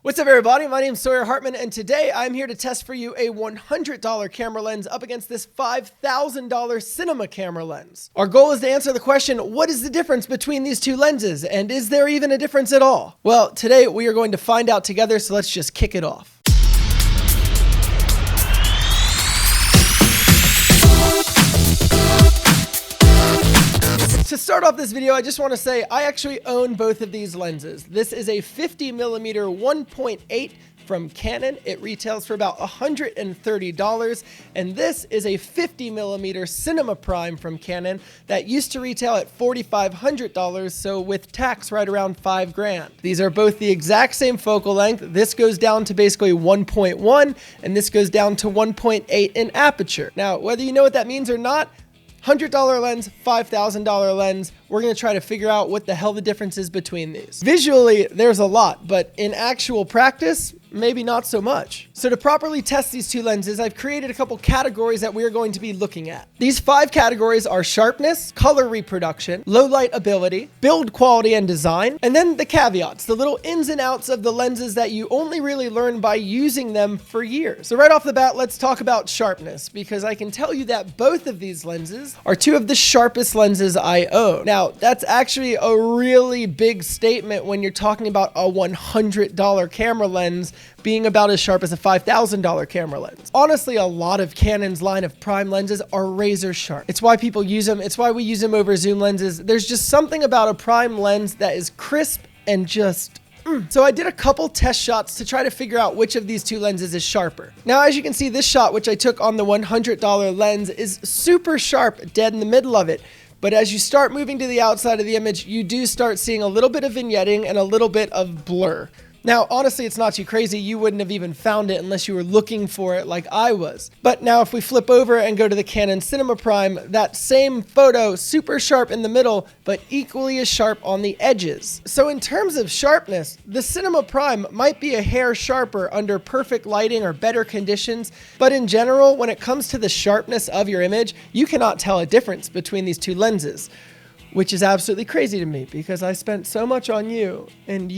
What's up, everybody? My name is Sawyer and today I'm here to test for you a $100 camera lens up against this $5,000 cinema camera lens. Our goal is to answer the question, what is the difference between these two lenses, and is there even a difference at all? Well, today we are going to find out together, so let's just kick it off. To start off this video, I just want to say I actually own both of these lenses. This is a 50mm 1.8 from Canon. It retails for about $130. And this is a 50mm cinema prime from Canon that used to retail at $4,500, so with tax right around $5 grand. These are both the exact same focal length. This goes down to basically 1.1 and this goes down to 1.8 in aperture. Now, whether you know what that means or not, $100 lens, $5,000 lens, we're going to try to figure out what the hell the difference is between these. Visually, there's a lot, but in actual practice, maybe not so much. So to properly test these two lenses, I've created a couple categories that we're going to be looking at. These 5 categories are sharpness, color reproduction, low light ability, build quality and design, and then the caveats, the little ins and outs of the lenses that you only really learn by using them for years. So right off the bat, let's talk about sharpness, because I can tell you that both of these lenses are 2 of the sharpest lenses I own. Now, that's actually a really big statement when you're talking about a $100 camera lens being about as sharp as a $5,000 camera lens. Honestly, a lot of Canon's line of prime lenses are razor sharp. It's why people use them. It's why we use them over zoom lenses. There's just something about a prime lens that is crisp and just So I did a couple test shots to try to figure out which of these two lenses is sharper. Now, as you can see, this shot, which I took on the $100 lens, is super sharp, dead in the middle of it. But as you start moving to the outside of the image, you do start seeing a little bit of vignetting and a little bit of blur. Now, honestly, it's not too crazy. You wouldn't have even found it unless you were looking for it like I was. But now if we flip over and go to the Canon Cinema Prime, that same photo, super sharp in the middle, but equally as sharp on the edges. So in terms of sharpness, the Cinema Prime might be a hair sharper under perfect lighting or better conditions. But in general, when it comes to the sharpness of your image, you cannot tell a difference between these two lenses, which is absolutely crazy to me because I spent so much on you and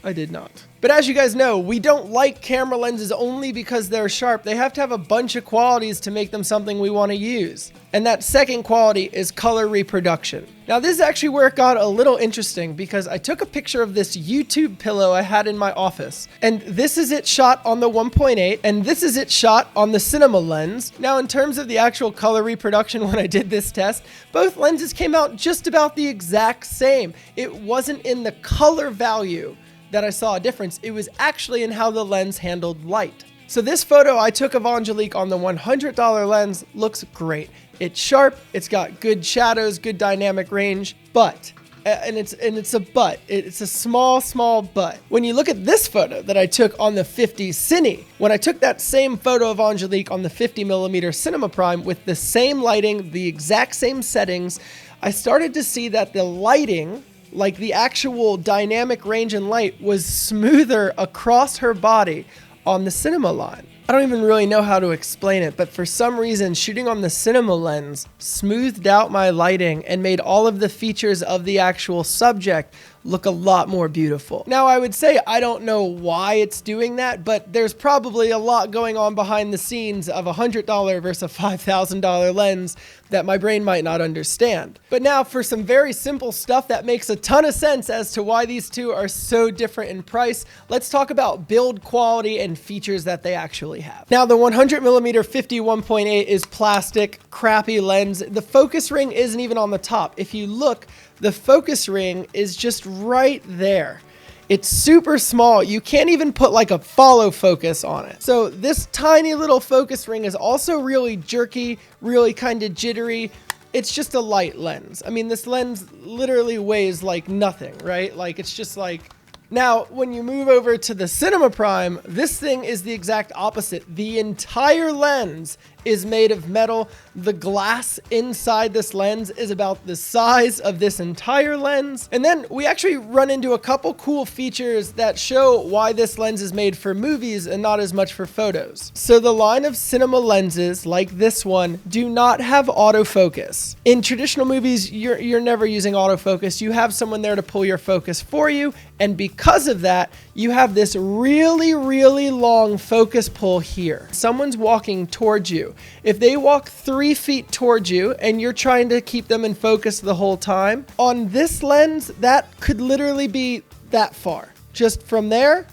I did not. But as you guys know, we don't like camera lenses only because they're sharp. They have to have a bunch of qualities to make them something we want to use. And that second quality is color reproduction. Now, this is actually where it got a little interesting because I took a picture of this YouTube pillow I had in my office. And this is it shot on the 1.8 and this is it shot on the cinema lens. Now, in terms of the actual color reproduction when I did this test, both lenses came out just about the exact same. It wasn't in the color value that I saw a difference. It was actually in how the lens handled light. So this photo I took of Angelique on the $100 lens looks great. It's sharp, it's got good shadows, good dynamic range, but, and it's a but, it's a small but. When you look at this photo that I took on the 50 Cine, when I took that same photo of Angelique on the 50mm Cinema Prime with the same lighting, the exact same settings, I started to see that the lighting, like the actual dynamic range and light, was smoother across her body on the cinema line. I don't even really know how to explain it, but for some reason, shooting on the cinema lens smoothed out my lighting and made all of the features of the actual subject look a lot more beautiful. Now, I would say I don't know why it's doing that, but there's probably a lot going on behind the scenes of a $100 versus a $5,000 lens that my brain might not understand. But now for some very simple stuff that makes a ton of sense as to why these two are so different in price, let's talk about build quality and features that they actually have. Now, the 100mm 51.8 is plastic, crappy lens. The focus ring isn't even on the top. If you look, the focus ring is just right there. It's super small. You can't even put like a follow focus on it. So this tiny little focus ring is also really jerky, really kind of jittery. It's just a light lens. I mean, this lens literally weighs like nothing, right? Like it's just like... Now, when you move over to the Cinema Prime, this thing is the exact opposite. The entire lens is made of metal. The glass inside this lens is about the size of this entire lens. And then we actually run into a couple cool features that show why this lens is made for movies and not as much for photos. So the line of cinema lenses like this one do not have autofocus. In traditional movies, you're never using autofocus. You have someone there to pull your focus for you, And because of that, you have this really, really long focus pull here. Someone's walking towards you. If they walk 3 feet towards you and you're trying to keep them in focus the whole time, on this lens, that could literally be that far. Just from there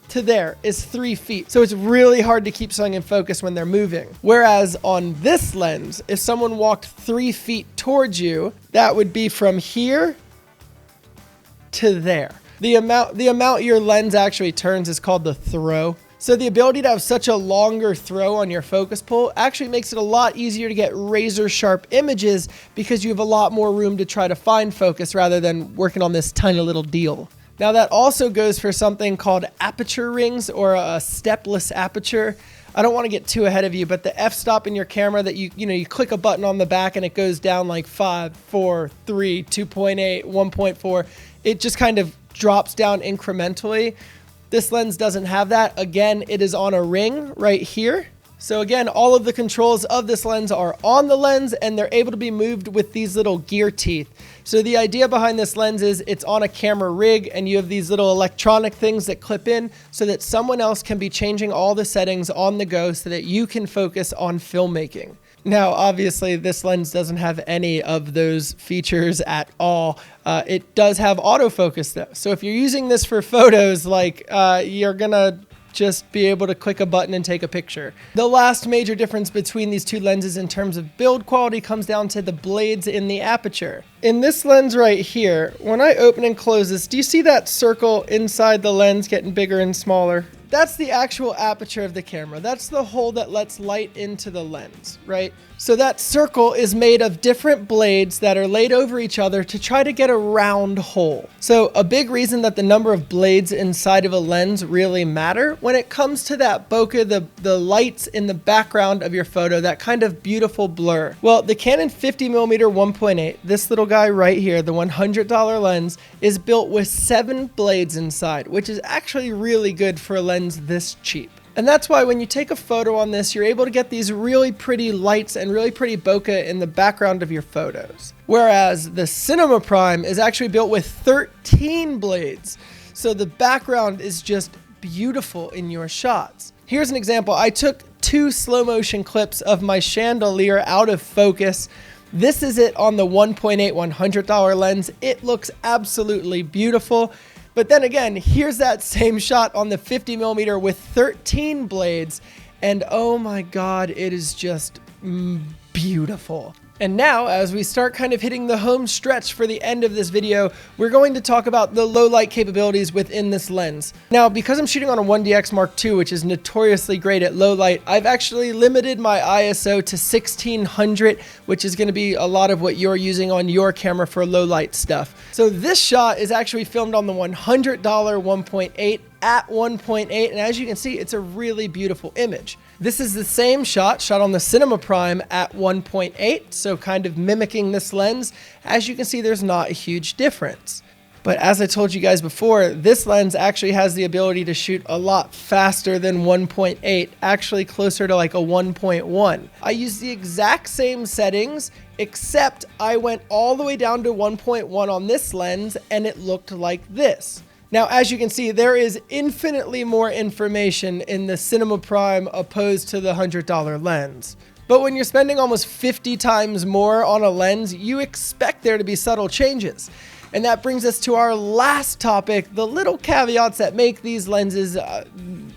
to there is 3 feet. So it's really hard to keep someone in focus when they're moving. Whereas on this lens, if someone walked 3 feet towards you, that would be from here to there. The amount your lens actually turns is called the throw. So the ability to have such a longer throw on your focus pull actually makes it a lot easier to get razor sharp images because you have a lot more room to try to find focus rather than working on this tiny little deal. Now that also goes for something called Aperture Rings or a stepless aperture. I don't want to get too ahead of you, but the f-stop in your camera that you click a button on the back and it goes down like 5, 4, 3, 2.8, 1.4. It just kind of drops down incrementally. This lens doesn't have that. Again, it is on a ring right here. So again, all of the controls of this lens are on the lens and they're able to be moved with these little gear teeth. So the idea behind this lens is it's on a camera rig and you have these little electronic things that clip in so that someone else can be changing all the settings on the go so that you can focus on filmmaking. Now, obviously, this lens doesn't have any of those features at all. It does have autofocus though. So if you're using this for photos, you're gonna just be able to click a button and take a picture. The last major difference between these two lenses in terms of build quality comes down to the blades in the aperture. In this lens right here, when I open and close this, do you see that circle inside the lens getting bigger and smaller? That's the actual aperture of the camera. That's the hole that lets light into the lens, right? So that circle is made of different blades that are laid over each other to try to get a round hole. So a big reason that the number of blades inside of a lens really matter when it comes to that bokeh, the lights in the background of your photo, that kind of beautiful blur. Well, the Canon 50mm 1.8, this little guy right here, the $100 lens, is built with 7 blades inside, which is actually really good for a lens this cheap. And that's why when you take a photo on this, you're able to get these really pretty lights and really pretty bokeh in the background of your photos. Whereas the Cinema Prime is actually built with 13 blades. So the background is just beautiful in your shots. Here's an example. I took 2 slow motion clips of my chandelier out of focus. This is it on the 1.8 $100 lens. It looks absolutely beautiful. But then again, here's that same shot on the 50mm with 13 blades. And oh my God, it is just beautiful. And now, as we start kind of hitting the home stretch for the end of this video, we're going to talk about the low light capabilities within this lens. Now, because I'm shooting on a 1DX Mark II, which is notoriously great at low light, I've actually limited my ISO to 1600, which is going to be a lot of what you're using on your camera for low light stuff. So this shot is actually filmed on the $100 1.8 at 1.8, and as you can see, it's a really beautiful image. This is the same shot on the Cinema Prime at 1.8, so kind of mimicking this lens. As you can see, there's not a huge difference. But as I told you guys before, this lens actually has the ability to shoot a lot faster than 1.8, actually closer to like a 1.1. I used the exact same settings, except I went all the way down to 1.1 on this lens, and it looked like this. Now, as you can see, there is infinitely more information in the Cinema Prime opposed to the $100 lens. But when you're spending almost 50 times more on a lens, you expect there to be subtle changes. And that brings us to our last topic, the little caveats that make these lenses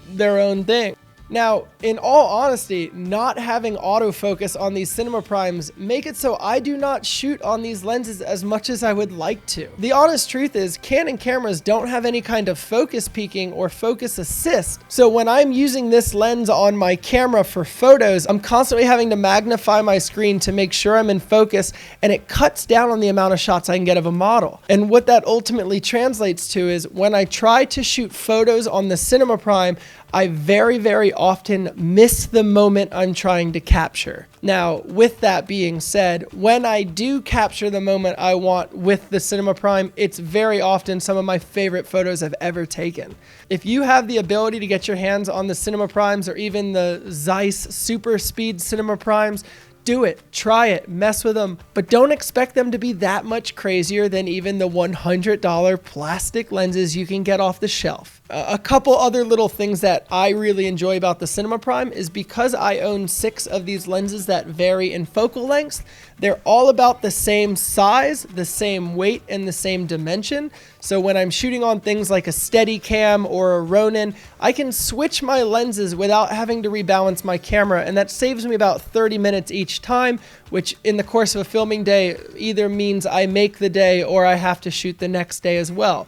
their own thing. Now, in all honesty, not having autofocus on these Cinema Primes make it so I do not shoot on these lenses as much as I would like to. The honest truth is Canon cameras don't have any kind of focus peaking or focus assist. So when I'm using this lens on my camera for photos, I'm constantly having to magnify my screen to make sure I'm in focus, and it cuts down on the amount of shots I can get of a model. And what that ultimately translates to is when I try to shoot photos on the Cinema Prime, I very, very often miss the moment I'm trying to capture. Now, with that being said, when I do capture the moment I want with the Cinema Prime, it's very often some of my favorite photos I've ever taken. If you have the ability to get your hands on the Cinema Primes or even the Zeiss Super Speed Cinema Primes, do it, try it, mess with them, but don't expect them to be that much crazier than even the $100 plastic lenses you can get off the shelf. A couple other little things that I really enjoy about the Cinema Prime is because I own 6 of these lenses that vary in focal lengths, they're all about the same size, the same weight, and the same dimension. So when I'm shooting on things like a Steadicam or a Ronin, I can switch my lenses without having to rebalance my camera, and that saves me about 30 minutes each time, which in the course of a filming day either means I make the day or I have to shoot the next day as well.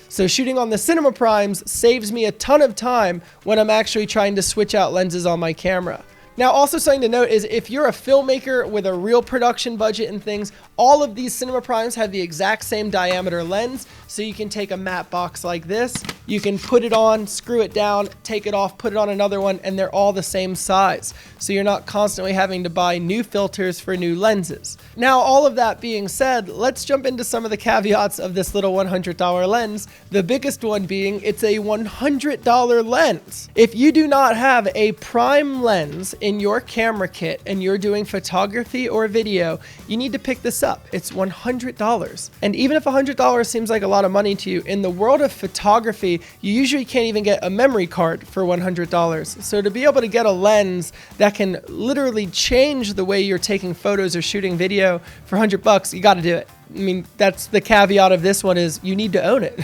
So shooting on the Cinema Primes saves me a ton of time when I'm actually trying to switch out lenses on my camera. Now, also something to note is if you're a filmmaker with a real production budget and things, all of these Cinema Primes have the exact same diameter lens, so you can take a matte box like this, you can put it on, screw it down, take it off, put it on another one, and they're all the same size. So you're not constantly having to buy new filters for new lenses. Now, all of that being said, let's jump into some of the caveats of this little $100 lens. The biggest one being it's a $100 lens. If you do not have a prime lens in your camera kit and you're doing photography or video, you need to pick this up. It's $100. And even if $100 seems like a lot of money to you, in the world of photography, you usually can't even get a memory card for $100. So to be able to get a lens that can literally change the way you're taking photos or shooting video for $100, you got to do it. I mean, that's the caveat of this one is you need to own it.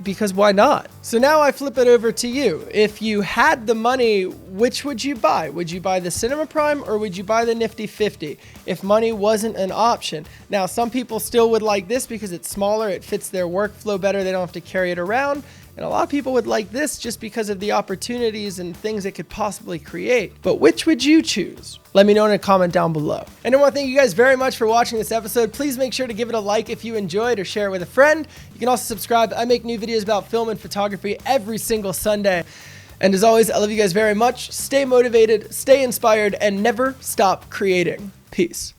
Because why not? So now I flip it over to you. If you had the money, which would you buy? Would you buy the Cinema Prime or would you buy the Nifty 50 if money wasn't an option? Now, some people still would like this because it's smaller, it fits their workflow better, they don't have to carry it around. And a lot of people would like this just because of the opportunities and things it could possibly create. But which would you choose? Let me know in a comment down below. And I want to thank you guys very much for watching this episode. Please make sure to give it a like if you enjoyed or share it with a friend. You can also subscribe. I make new videos about film and photography every single Sunday. And as always, I love you guys very much. Stay motivated, stay inspired, and never stop creating. Peace.